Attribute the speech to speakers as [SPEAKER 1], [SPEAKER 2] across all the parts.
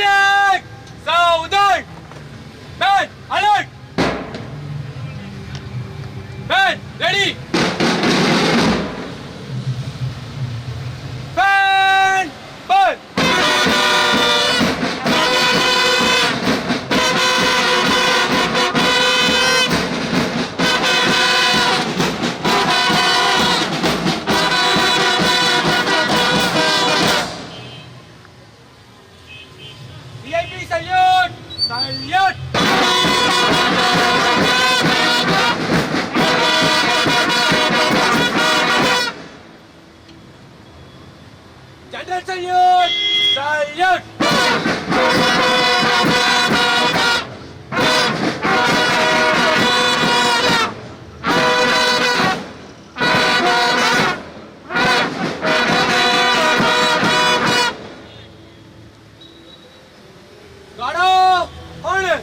[SPEAKER 1] Medic! सावधान! Man, alert! Man, ready! Fan, burn! VIP salute! Salute! General salute! Salute! Gado! Honor!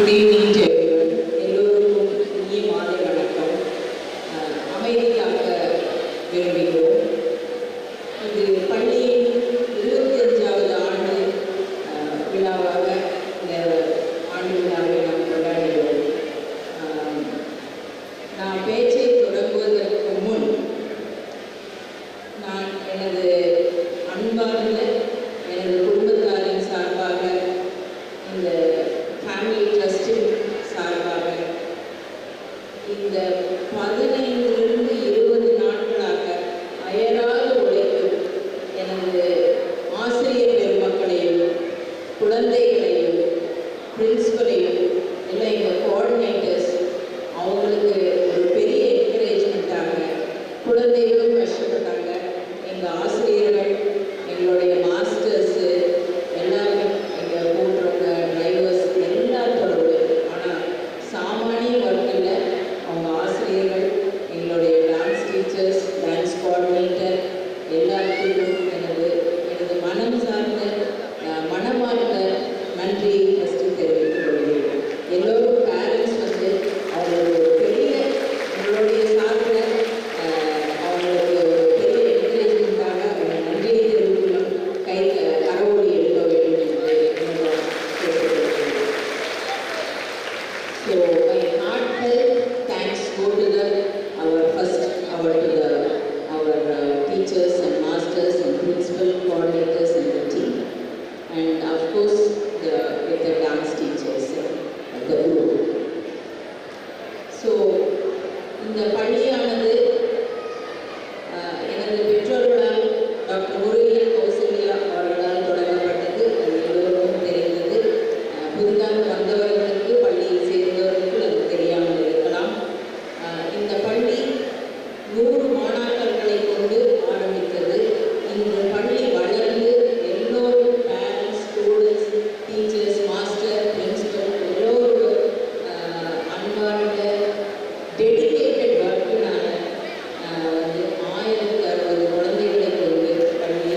[SPEAKER 2] Good evening to எல்லோருக்கும் இனிய மாலை வணக்கம். அமைதியாக விரும்புகிறோம். இது பள்ளியின் 25வது ஆண்டு விழாவாக இந்த ஆண்டு விழாவை நாம் கொண்டாடுகிறோம். நான் பேச்சை தொடங்குவதற்கு முன் நான் எனது அன்பார்ந்த எனது குடும்பத்தாரின் சார்பாக இந்த ஃபேமிலி ட்ரஸ்டின் சார்பாக இந்த 15லிருந்து 20 நாட்களாக அயராது உழைக்கும் எனது ஆசிரியர் பெருமக்களையும் குழந்தைகளையும் பிரின்சிபலையும் எல்லாம் எங்கள் கோஆர்டினேட்டர்ஸ் அவங்களுக்கு ஒரு பெரிய என்கரேஜ்மெண்ட்டாக குழந்தைகளும் கஷ்டப்பட்டாங்க. எங்கள் ஆசிரியர்கள் எங்களுடைய மாஸ்டர்ஸு எல்லாருமே எங்கள் போன்றவங்க டிரைவர்ஸ் எல்லாத்தோடு ஆனால் சாமானிய ஒர்க்கில் அவங்க ஆசிரியர்கள் எங்களுடைய டான்ஸ் டீச்சர்ஸ் டான்ஸ் கோஆர்டினேட்டர் எல்லாத்துக்கும் எனது மனம் சார்ந்த மனமார்ந்த நன்றியை ஃபஸ்ட்டு தெரிவித்துக் கொள்கிறேன். எல்லோரும் பேரண்ட்ஸ் அவங்களுக்கு ஒரு பெரிய எங்களுடைய சார்பில் அவங்களுக்கு ஒரு பெரிய என்கரேஜ்மெண்ட்டாக அவங்க நன்றியை தெரிவிக்கணும், கரவொலி எழுத வேண்டும் என்று என்னோட கேட்டுக்கொள்கிறேன். So my heartfelt thanks go to our teachers and masters and principal coordinators and the team, and of course with the dance teachers and the group. So இந்த பள்ளியானது எனது பெற்றோர்களால் டாக்டர் முருகையன் கௌசல்யா அவர்களால் தொடங்கப்பட்டது. அது எல்லோருக்கும் தெரிந்தது. புதிதாக வந்தவர்களுக்கு பள்ளியில் சேர்ந்தவர்களுக்கு அது தெரியாமல் இருக்கலாம். இந்த பள்ளி 100 மாணாக்கர்களை கொண்டு ஆரம்பித்தது. இந்த பள்ளி வளர்ந்து எல்லோரும் parents, students, teachers, master, principal எல்லோரும் அன்பார்ந்த டெடிக்கேட்டட் ஒர்க்குனால 1060 குழந்தைகளை கொண்டு பள்ளி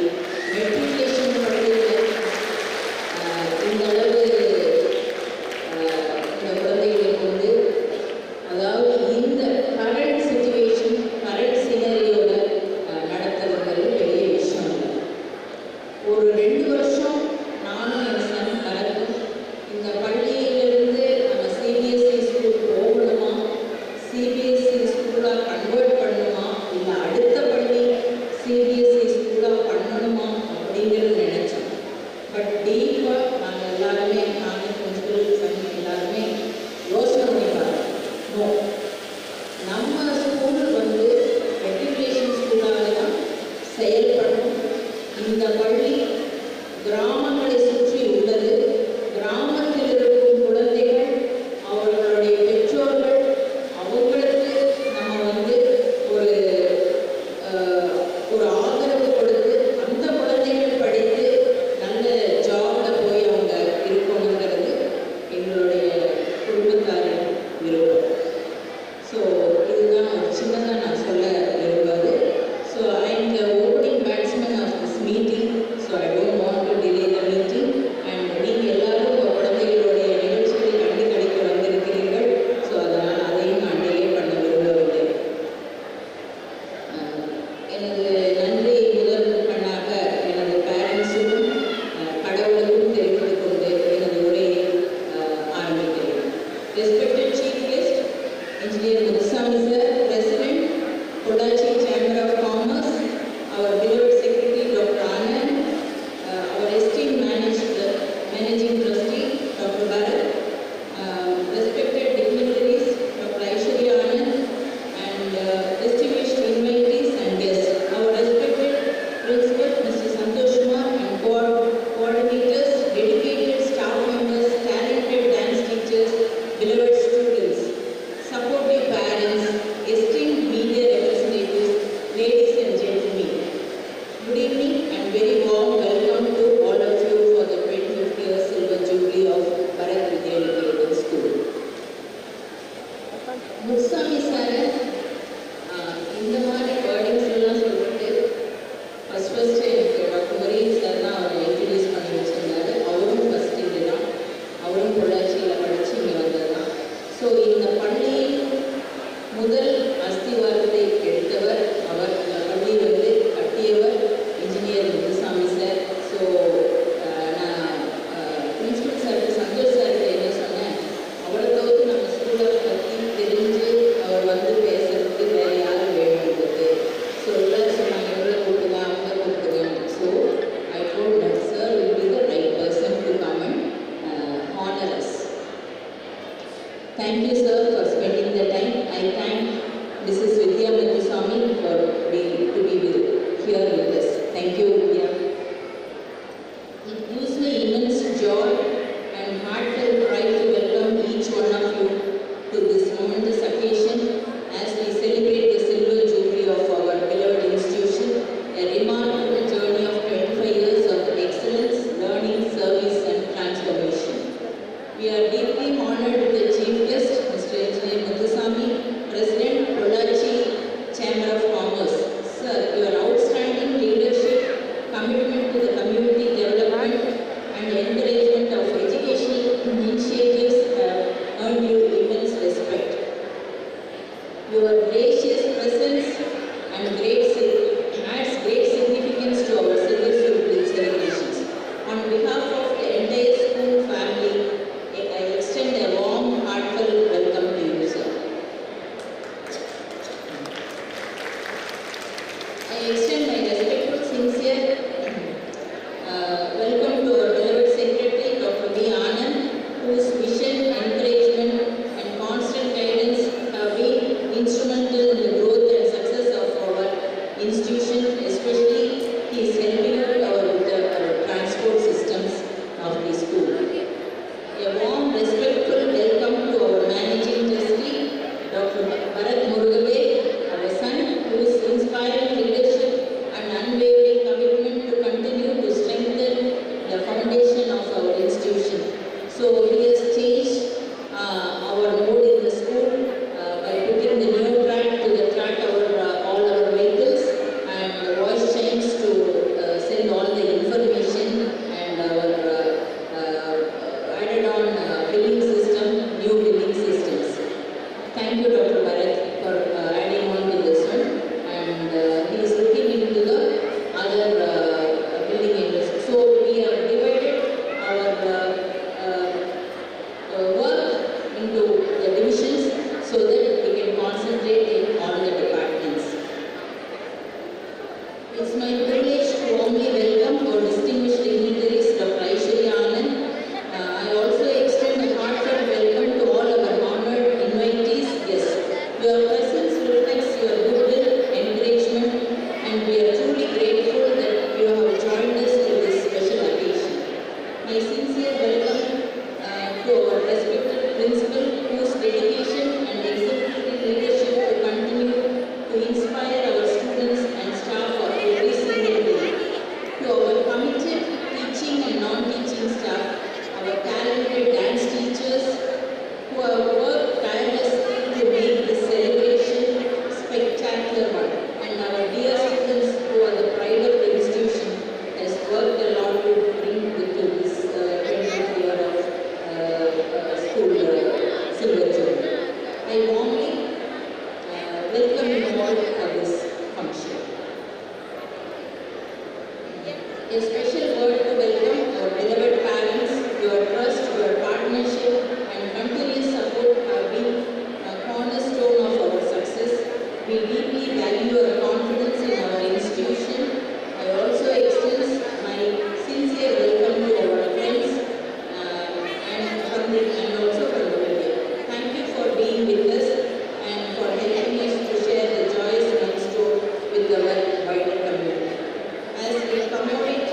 [SPEAKER 2] மெட்ரிகுலேஷன் பள்ளியில் இந்த அளவு இந்த குழந்தைகளை கொண்டு, அதாவது இந்த கரண்ட் சிச்சுவேஷன் கரண்ட் சினரியோட நடத்துறது பெரிய விஷயம் இல்லை. ஒரு 2 வருஷம் நானும் என் சன் கலக்கும் இந்த பள்ளியிலிருந்து நம்ம சிபிஎஸ்சி ஸ்கூல் போகணுமா, சிபிஎஸ்சி ஸ்கூலாக கன்வெர்ட் பண்ணணுமா, இல்லை அடுத்த பள்ளி சிபிஎஸ்சி ஸ்கூலாக பண்ணணுமா அப்படிங்கிறது நினச்சோம். பட் டீப்பாக நாங்கள் எல்லாருமே நாங்கள் பிரின்சிபல் சன் எல்லாருமே யோசனை பண்ணி பார்த்தோம். நம்ம ஸ்கூல் மெட்ரிகுலேஷன் ஸ்கூலாக தான் செயல்படும். இந்த பள்ளி கிராமங்களை சுற்றி உள்ளது. கிராமத்தில் இருக்கும் குழந்தைகள் அவர்களுடைய பெற்றோர்கள் அவங்களுக்கு நம்ம ஒரு ஆதரவு கொடுத்து அந்த குழந்தைகள் படித்து நல்ல ஜாபில் போய் அவங்க இருக்கணுங்கிறது எங்களுடைய குடும்பத்தாரின் விருப்பம். ஸோ இதுதான் ஒரு சின்னதாக நான் சொல்ல விரும்புவது. So I am the opening batsman of this meeting. So I don't want to delay the meeting. here with us. Thank you, Vidya. It gives me immense joy and heartfelt pride to welcome each one of you to this momentous occasion as we celebrate the silver jubilee of our beloved institution, a remarkable journey of 25 years of excellence, learning, service and transformation. We are deeply honored with the chief guest, Mr. Engineer Muthuswamy, President, Pollachi Chamber of Commerce. Sir, your outstanding leadership, commitment to the community development and encouragement of educational initiatives have earned you immense respect. Your gracious presence and adds great significance to our silver jubilee celebrations. On behalf of the entire school family, I extend a warm, heartfelt welcome to you, sir. I extend my respectful, sincere welcome to our beloved Secretary, Dr. V. Anand, whose vision, encouragement and constant guidance have been instrumental in the growth and success of our institution, especially he is helping out with the transport systems of the school. A warm, respectful welcome to our Managing Trustee, Dr. Bharat Murugavel, our son, whose inspiring leadership and unwavering commitment to continue to strengthen the foundation of our institution. So he has changed our mode in the school by putting the new track to the track all our vehicles and voice chimes to send all the information and our added on billing system, new billing systems. Thank you, Dr. Bharat, for adding on to this one. And he is looking into the other billing areas. So we have divided our work into the divisions so that we can concentrate in all the departments. It's my privilege to warmly welcome our distinguished dignitaries, Dr. Aishwarya Anand. I also extend a heartfelt welcome to all our honored invitees. Yes, your presence reflects your goodwill, encouragement, and we are truly grateful that you have joined us to this special occasion. My sincere welcome to our respected principal, whose dedication and exemplary leadership to continue to inspire our students and staff of every single day. To our committed teaching and non-teaching staff, our talented dance teachers who have worked tirelessly to make this celebration spectacular one, and our dear students who are the pride of the institution has worked a lot to bring to this 20th year of school silver jubilee. I warmly welcome you all for this function. A special word to welcome our beloved parents. Your trust, your partnership and continuous support have been a cornerstone of our success. We deeply value your confidence in our institution. I also extend my sincere welcome to our friends and also from the media. Thank you for being with us and for helping us to share the joys next door with the wider community. As we commemorate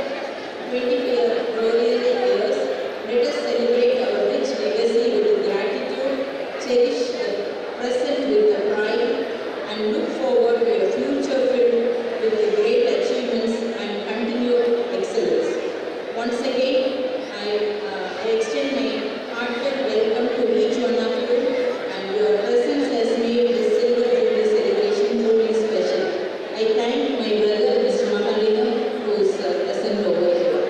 [SPEAKER 2] 25 glorious years, let us celebrate our rich legacy with gratitude, cherish the present with the pride, and look forward to a future filled with the great achievements and continued excellence. Once again, I extend my heartfelt welcome to each one of you, and your presence has made this silver jubilee celebration truly special. I thank my brother, Mr. Mahalingam, who is present over here.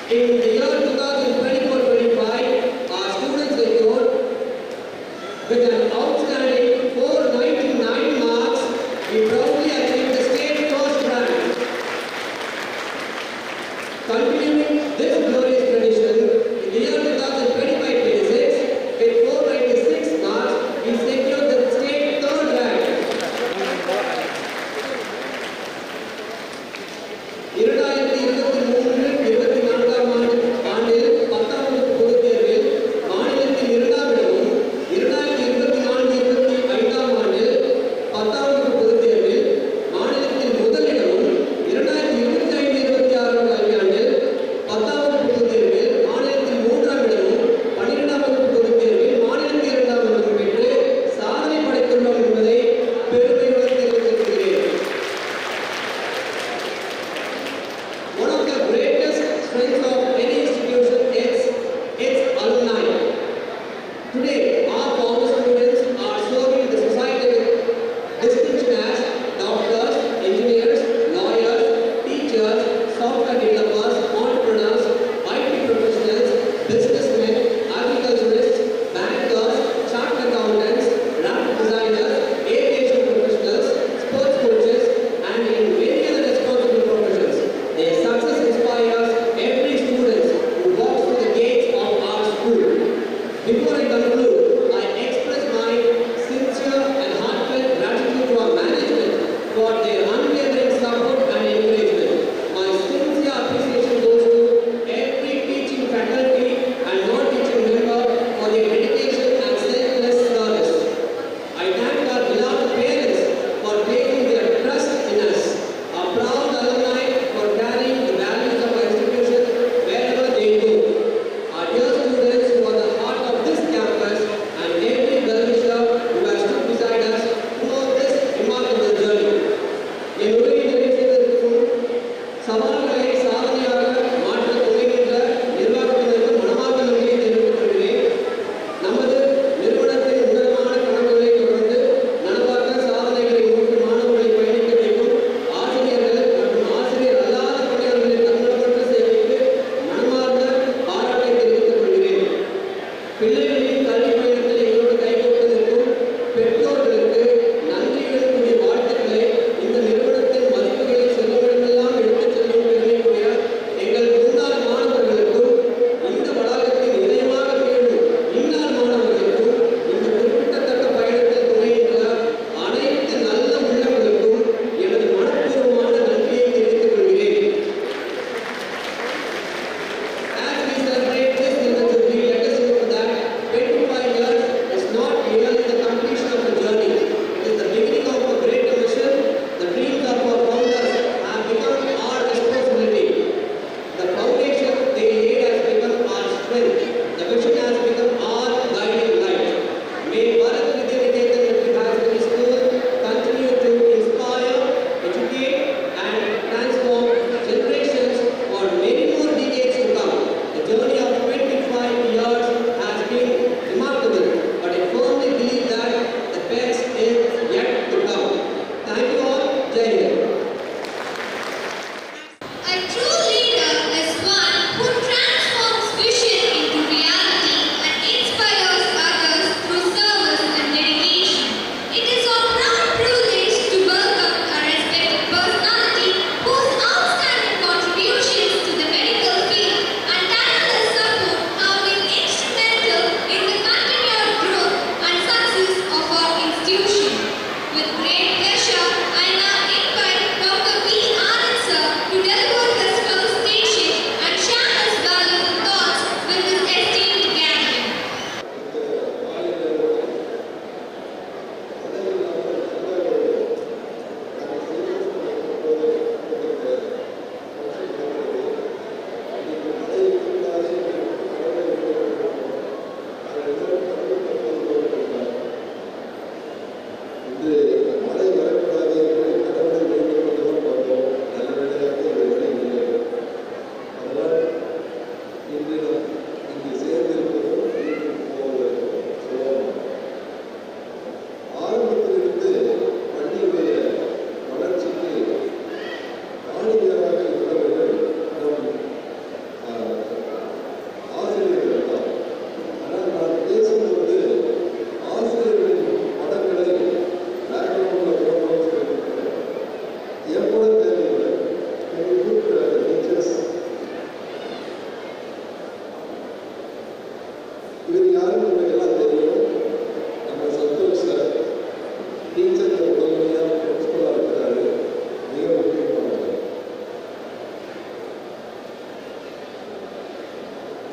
[SPEAKER 3] In the year 2024-25, our students secured with an outstanding 499 marks. We proudly achieved the state first rank. Continuing this glorious tradition, in the year 2025-26, with 496 marks, we secured the state third rank. 2023-24 ஆண்டில் 10ஆம் வகுப்பு பொதுத் தேர்வில் மாநிலத்தில் 2ஆம் இடமும் 2024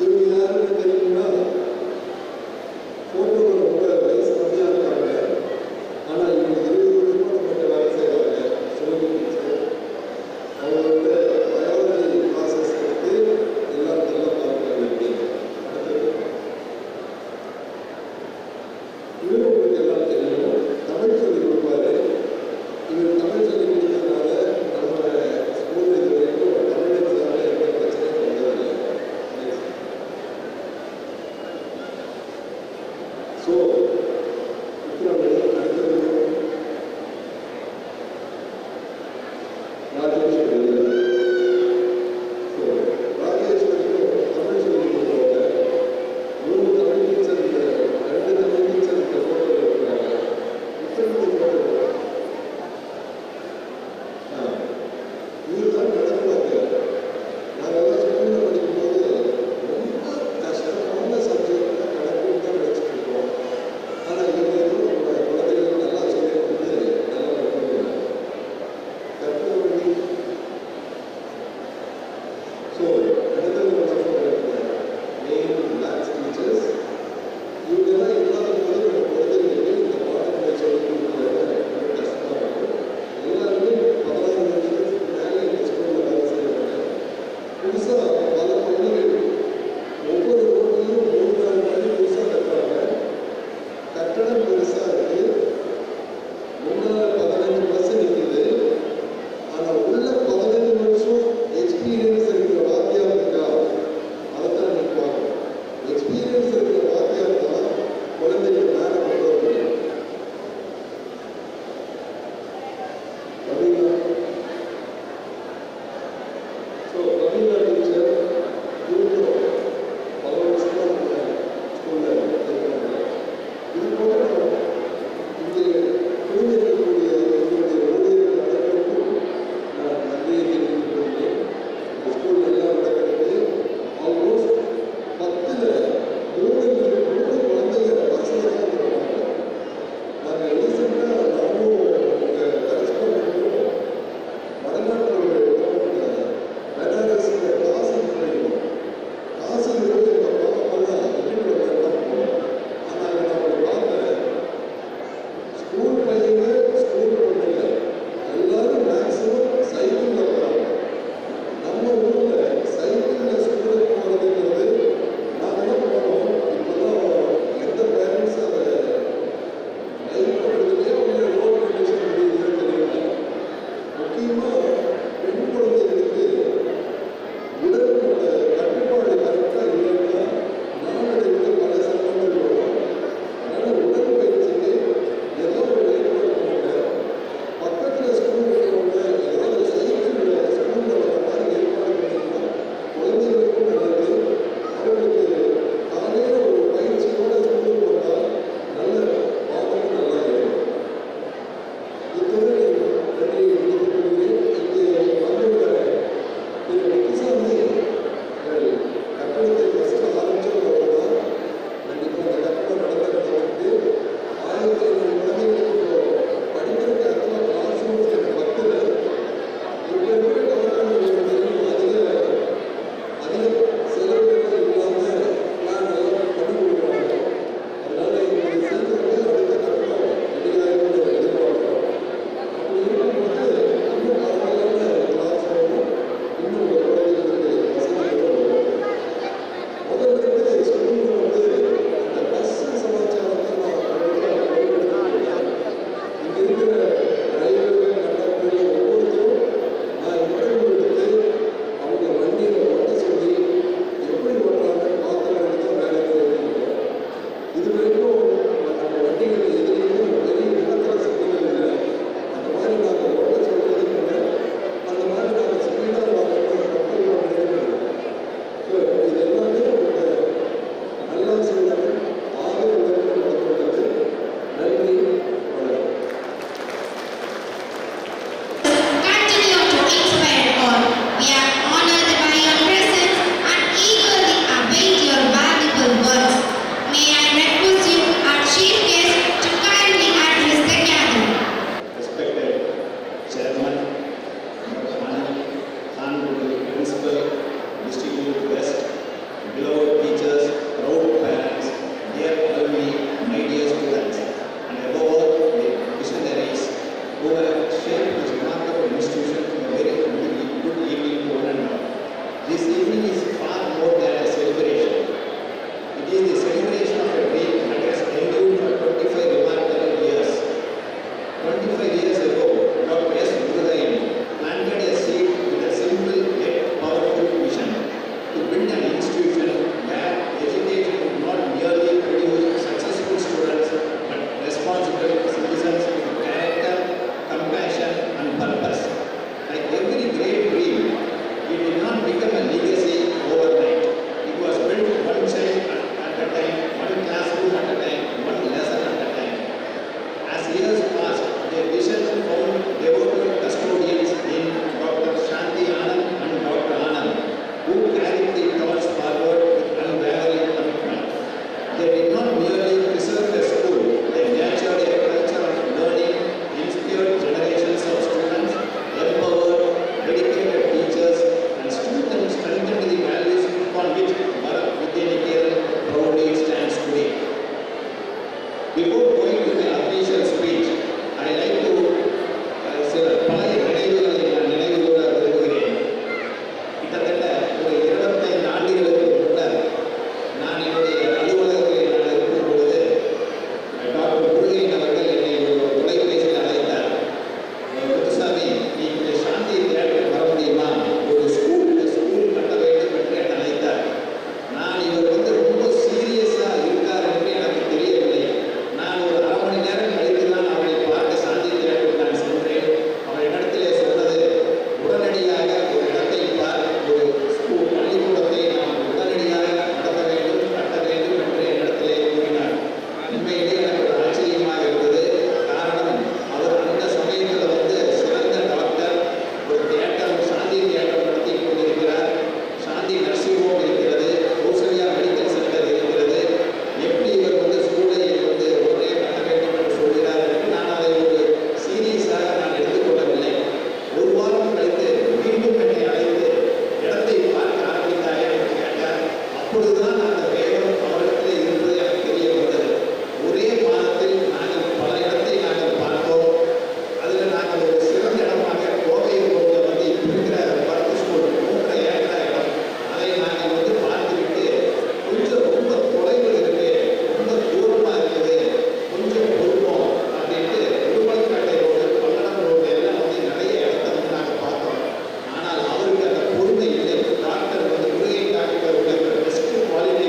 [SPEAKER 4] இவங்க யாருன்னு தெரியுங்களா? ஃபோட்டோவில் ரொம்ப வயசு கம்மியாக இருக்காங்க. ஆனால் இவங்க 20 வருஷமாக நம்மகிட்ட வேலை செய்கிறாங்க. சோனி டீச்சர். அவங்க வந்து பயாலஜி கிளாஸஸ் எடுத்து எல்லாம் நல்லா பார்க்குறாங்க. இவரும் உங்களுக்கு எல்லாம் தெரியும். தமிழ் சொல்லிக் கொடுப்பாரு. இவர் தமிழ் சொல்லிக் கொடுத்ததுனால நம்மளோட ஸ்கூல் இது வரைக்கும் தமிழ் எக்ஸாமில் எந்த பிரச்சனையும் வந்ததில்லை.
[SPEAKER 5] அப்பொழுதுதான் அந்த வேகம் அவரிடத்தில் இருப்பது எனக்கு தெரிய வந்தது. ஒரே மாதத்தில் நாங்கள் பல இடத்தை நாங்கள் பார்த்தோம். அதில் நாங்கள் ஒரு சிறந்த இடமாக கோவை ரோட்டில் வந்து இப்போ இருக்கிற பர்த் ஸ்கூல் 3 ஏக்கரா இடம், அதை நாங்கள் வந்து பார்த்துவிட்டு கொஞ்சம் ரொம்ப தொலைவில் இருக்கு, ரொம்ப தூரமாக இருக்குது, கொஞ்சம் பொறுப்போம் அப்படின்ட்டு உடுமலைப்பேட்டை ரோடு, பல்லடம் ரோடு எல்லாம் வந்து நிறைய இடத்த வந்து நாங்கள் பார்த்தோம். ஆனால் அவருக்கு அந்த பொறுமை இல்லை. டாக்டர் வந்து முருகை doctor best quality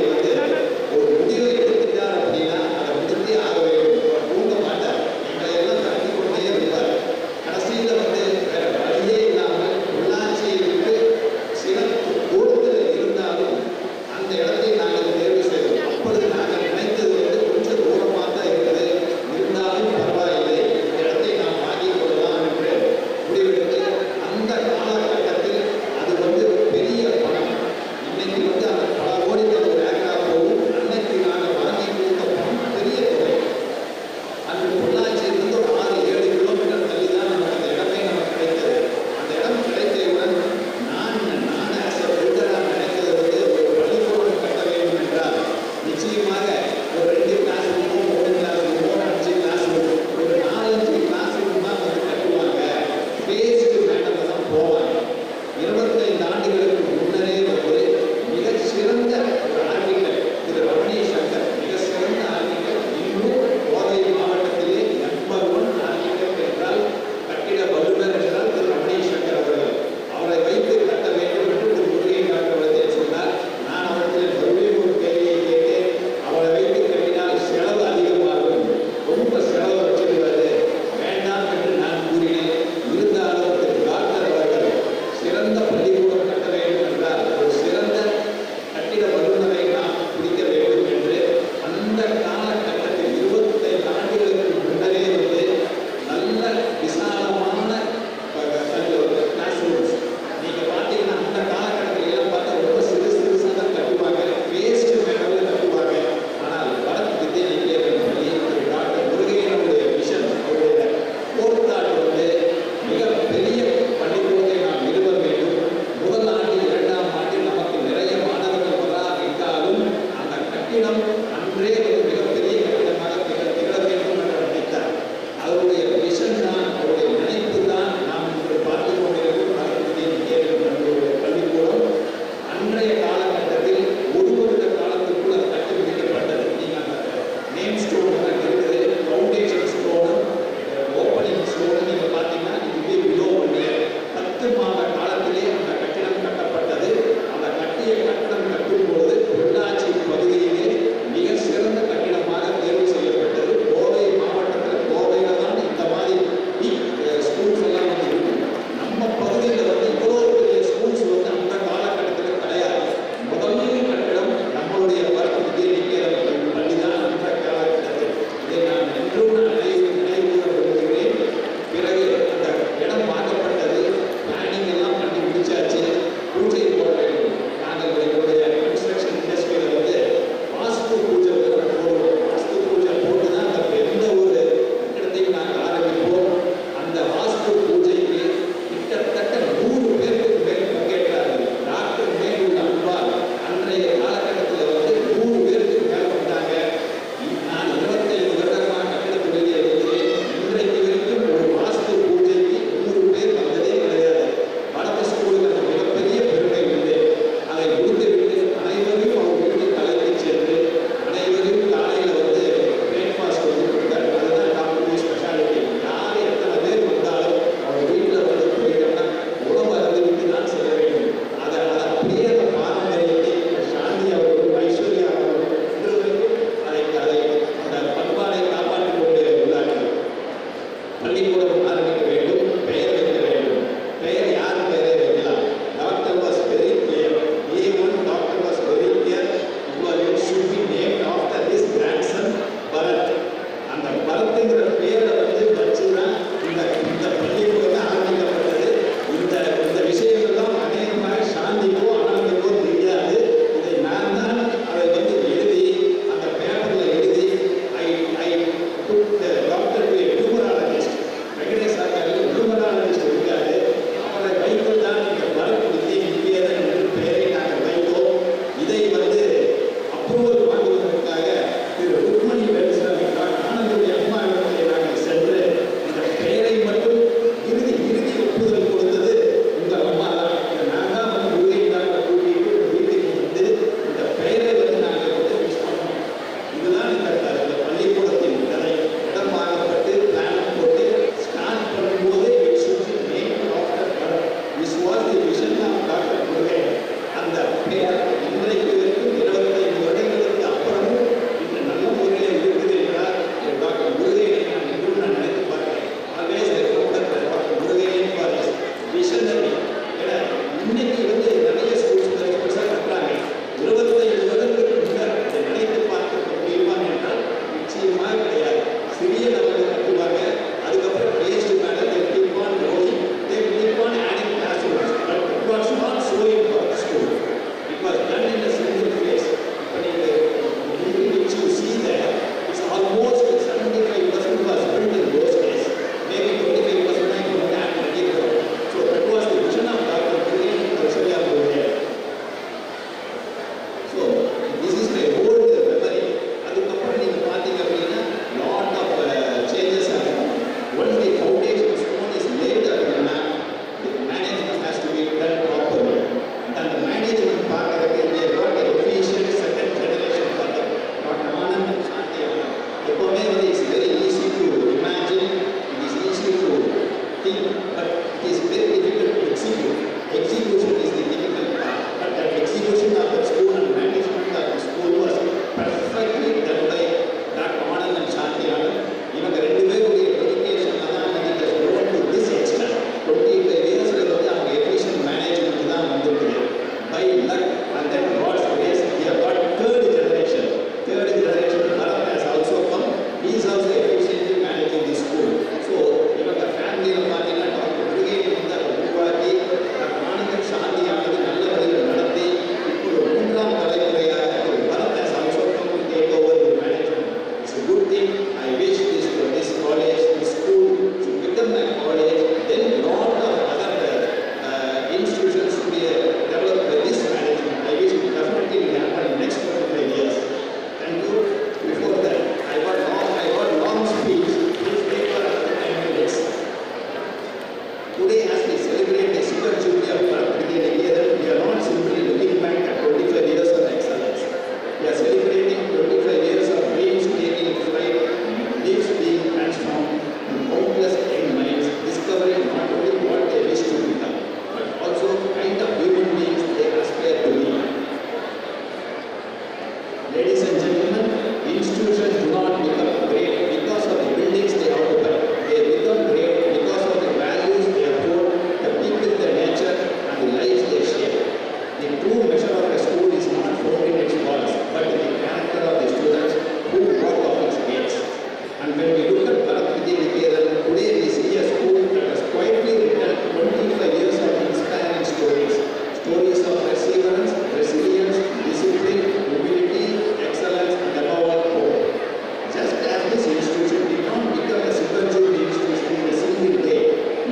[SPEAKER 5] Ladies and gentlemen, institutions do not become great because of the buildings they occupy. They become great because of the values they uphold, the people, the nature, and the lives they share. The true measure of a school is not found in its walls, but in the character of the students who walk off its gates. And when we look at Bharat Vidya Niketan, today we see a school that has quietly written 25 years of inspiring stories. Stories of perseverance, resilience, discipline, humility, excellence, and above all, hope. Just as this institution did not become a super junior institution in a single day,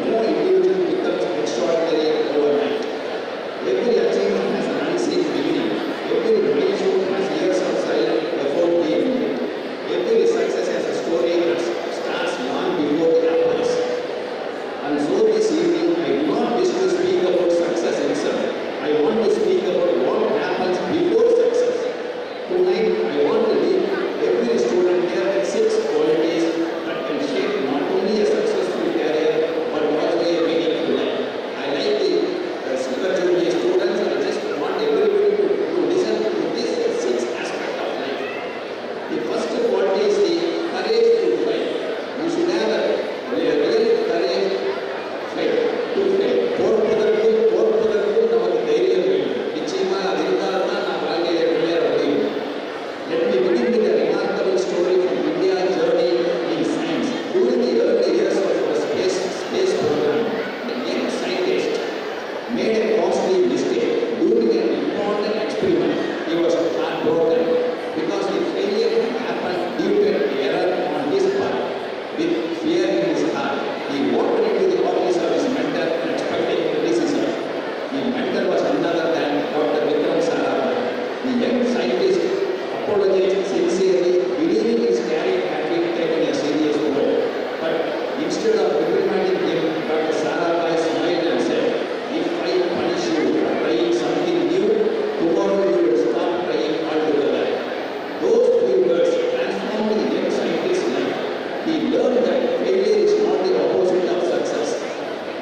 [SPEAKER 5] no individual becomes extraordinary overnight. Every achievement has an unseen beginning. Every milestone has years of silent effort being made. Every success has a story that starts long before it happens. And so this evening, I do not wish to speak about success itself. I want to speak about what happens before success. Tonight, I want to leave every student here with 6 qualities that can shape not only a successful career, but also a meaningful life. I like the super junior students. I just want everybody to listen to this 6 aspects of life. The first quality is the courage to fight. You should have a real courage to fight. போர்ப்புதற்கு நமக்கு தைரியம் வேண்டும். நிச்சயமா அது இருந்தால் தான் நான் வாழ்க்கையை முன்னேற முடியும். Let me begin with a remarkable story from India's journey in science. During the early years of our space program, a young scientist made a costly mistake. During an important experiment, he was heartbroken because the failure happened due to an error on his part. With fear in his heart, he walked into the office of his mentor expecting criticism. The mentor was none other than Dr. Vikram Sarabhai. The young scientist apologized sincerely, believing his career had been taken a serious blow. But instead of reprimanding him, Dr. Sarabhai smiled and said, "If I punish you for trying something new, tomorrow you will stop trying altogether." Those few words transformed the young scientist's life. He learned that failure is not the opposite of success.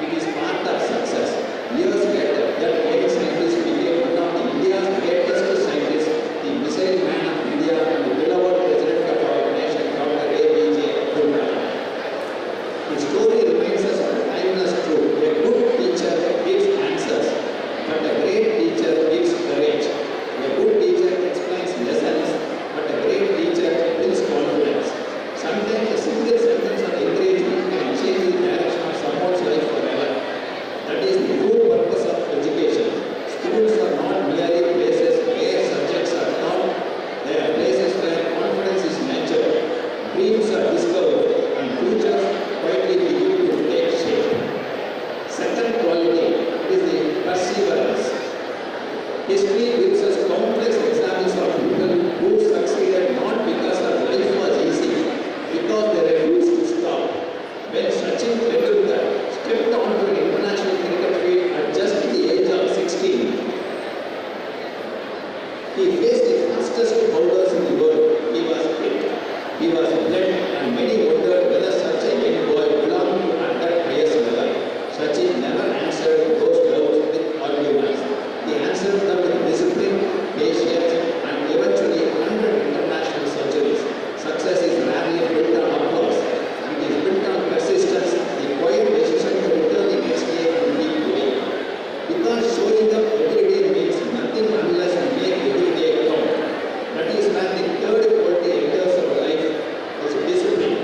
[SPEAKER 5] It is part of success. Years later, that young scientist became one of India's greatest scientists, the missile man of India and the beloved president of our nation, Dr. APJ Abdul Kalam. The story reminds us of a timeless truth. A good teacher gives answers, but a great teacher gives courage. A good teacher explains lessons, but a great teacher builds confidence. Sometimes a single sentence of encouragement can change the direction of someone's life forever. That is the true purpose of education. Schools are not merely places where subjects are taught. They are places where confidence is nurtured, dreams are discovered, and futures quietly begin to take shape. Second quality is the perseverance. History gives us countless examples of people who succeeded not because their life was easy, because they refused to stop. When Sachin Tendulkar stepped onto an international cricket field at just the age of 16, he faced the fastest bowlers in the world. He was fit, he was bled, and many wondered whether such a young boy belonged to that highest level. Sachin never answered those doubts with arguments. He answered them with discipline, patience, and eventually 100 international centuries. Success is rarely built on applause. It is built on persistence, the quiet decision to return the next day and keep going. Because showing up every day means nothing unless we make every day count. That is where the third quality enters our life is discipline.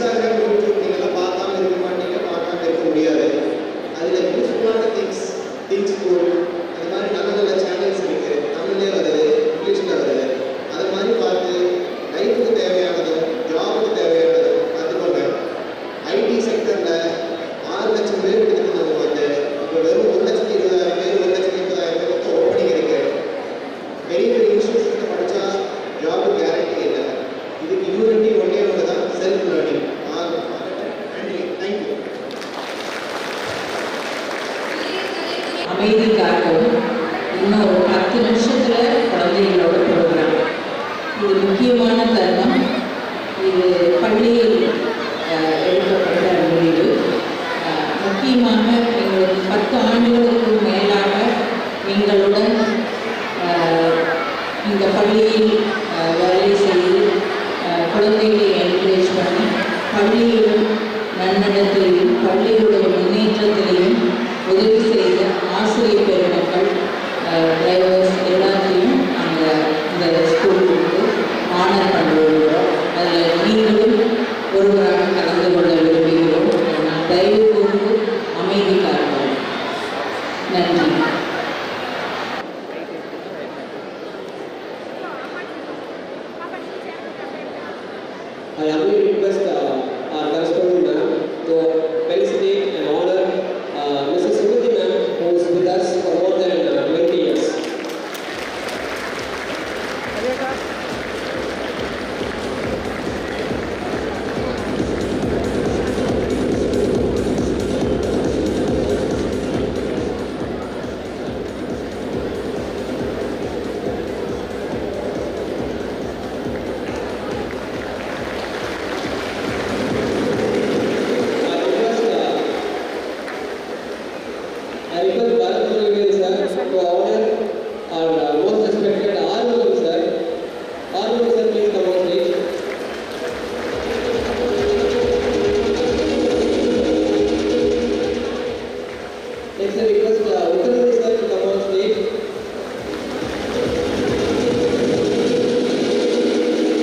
[SPEAKER 5] Instagram, YouTube நீங்கள்லாம் பார்க்காம இருக்க மாட்டீங்க, பார்க்காம இருக்க முடியாது. அதில் யூஸ்ஃபுல்லான things school அது மாதிரி நல்ல நல்ல சேனல்ஸ் இருக்குது. தமிழ்லேயே வருது, இங்கிலீஷில் வருது. அது மாதிரி பார்த்து லைஃபுக்கு தேவையானதும் ஜாபுக்கு தேவையானதும் கற்றுக்கோங்க. ஐடி செக்டரில் 6 லட்சம் பேர் எடுத்துகிட்டு நம்ம வந்து இப்போ வெறும் 1,20,000 பேர் 1,80,000 பேருக்கு ஓப்பனிங் இருக்கு. பெரிய பெரிய இன்ஸ்டியூஷனில் படித்தா ஜாபு கேரண்டி இல்லை. இதுக்கு யூனிட்டி ஒன்றே ஒன்று தான், செல்ஃப் லேர்னிங். நன்றி, தேங்க்யூ.
[SPEAKER 2] அமைதி காக்கவும் இன்னும் ஒரு 10 நிமிஷத்தில் குழந்தைகளோட ப்ரோக்ராம். இது முக்கியமான தருணம். இது பள்ளியில் எடுக்கப்பட்ட முடிவு. முக்கியமாக எங்களுக்கு 10 ஆண்டுகளுக்கு மேலாக எங்களுடன் இந்த பள்ளியில் வேலை செய்து குழந்தைகளை என்கரேஜ் பண்ணி பள்ளியிலும் நன்னடத்திலையும் பள்ளியுடைய முன்னேற்றத்திலையும் உதவி செய்த ஆசிரியர் பெருமக்கள், டிரைவர்ஸ் எல்லாத்தையும் நாங்கள் இந்த ஸ்கூலுக்கு ஆனர் பண்ணுவோம். அதில் நீங்களும் ஒருவராக கலந்து கொள்ள விரும்புகிறோம். நான் தயவு கூர்ந்து அமைதி காரணம். நன்றி.
[SPEAKER 3] I humbly request our correspondent ma'am to felicitate and honor Mrs. Sumati ma'am, who is with us for more than 20 years. I request Bharat Murugan sir to honor our most respected Arvind sir. Arvind sir, please come on stage. Next I request Uttanandi sir to come on stage.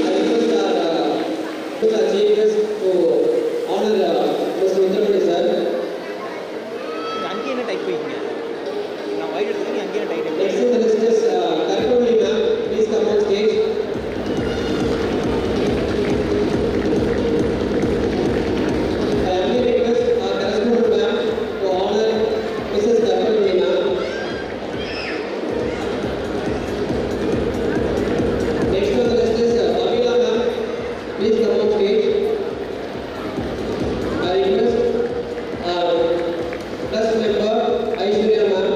[SPEAKER 3] I request our chief guest to honor Mr. Uttanandi sir.
[SPEAKER 1] அங்கே என்ன type பண்ணிங்க? நான் white எடுத்து அங்கே என்ன type
[SPEAKER 3] Next in the list is Karpavali ma'am. Please come on stage. I humbly request our correspondent ma'am to honor Mrs. Karpavali ma'am. Next on the list is Babila ma'am. Please come on stage. I request our trust member Aishwarya ma'am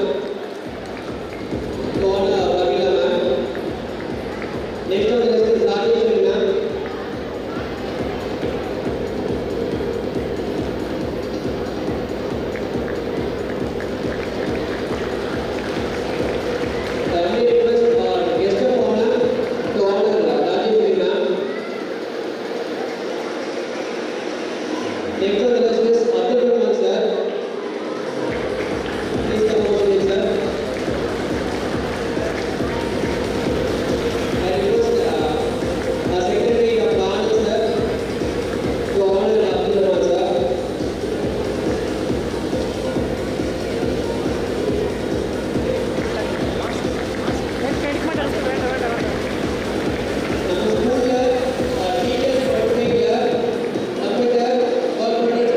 [SPEAKER 3] to honor Babila ma'am. Next on the list is Rajeshwari ma'am. I humbly request our guest of honor to honor Rajeshwari ma'am. Next on the list is Abdul Rahman sir. Please come on stage sir. I request our secretary Dr. Anand sir to honor Abdul Rahman sir. Our school year, our teachers' birthday year, computer, corporate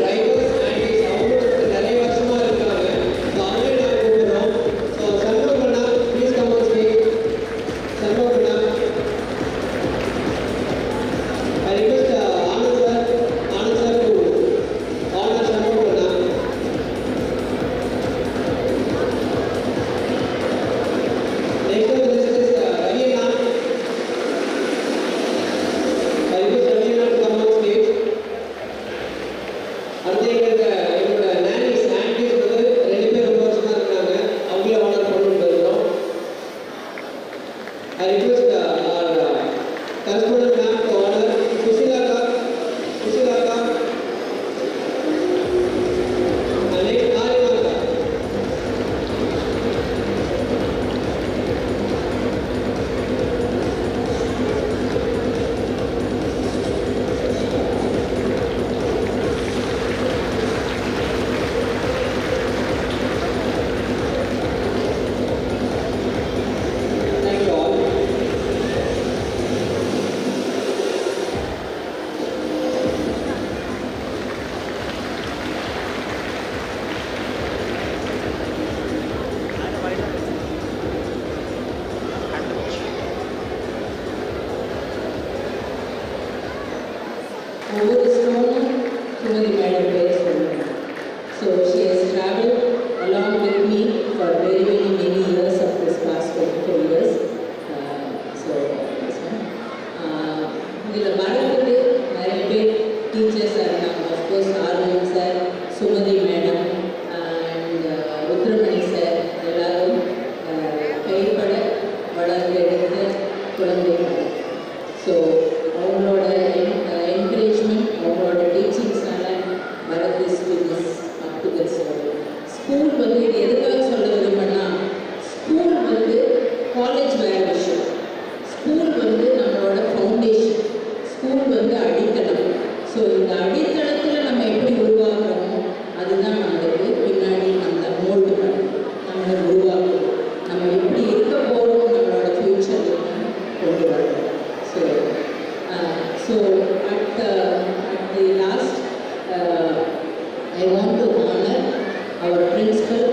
[SPEAKER 2] ஒவ்வொரு ஸ்டோனும் Sumathi madam பேர் சொல்லுவேன். So she has traveled along with me for many years of this past 24 years. So this one. இதில் வரதுக்கு நிறைய பேர் டீச்சர்ஸாக இருந்தாங்க. Of course ஆர்வன் sir, Sumathi madam and Rudramani sir எல்லாரும் கைப்பட வளர்ந்து எடுத்த குழந்தைகள். ஸோ அவங்களோட என்கரேஜ்மெண்ட், அவங்களோட டீச்சிங்ஸ்னால வரது students up to this level. School வந்து இது எதுக்காக சொல்ல விரும்புனா, ஸ்கூல் வந்து காலேஜ் வேறு விஷயம். ஸ்கூல் வந்து நம்மளோட ஃபவுண்டேஷன், ஸ்கூல் வந்து அடித்தளம். ஸோ இந்த அடித்தளத்தில் நம்ம எப்படி உருவாக்குறோமோ அதுதான் நம்மளுக்கு பின்னாடி நம்மளை மோல்டு பண்ணும், நம்மளை உருவாக்கும். நம்ம எப்படி இருக்க போகிறோம் நம்மளோட ஃப்யூச்சர் கொண்டு வரணும். So at the last, I want to honor our principal,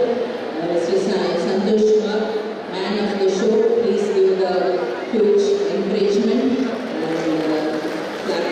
[SPEAKER 2] Mr. Santosh Kumar, man of the show. Please give the huge encouragement and clap.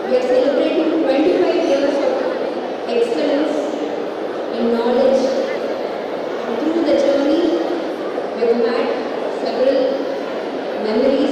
[SPEAKER 2] We are celebrating 25 years of excellence in knowledge, and through the journey we have had several memories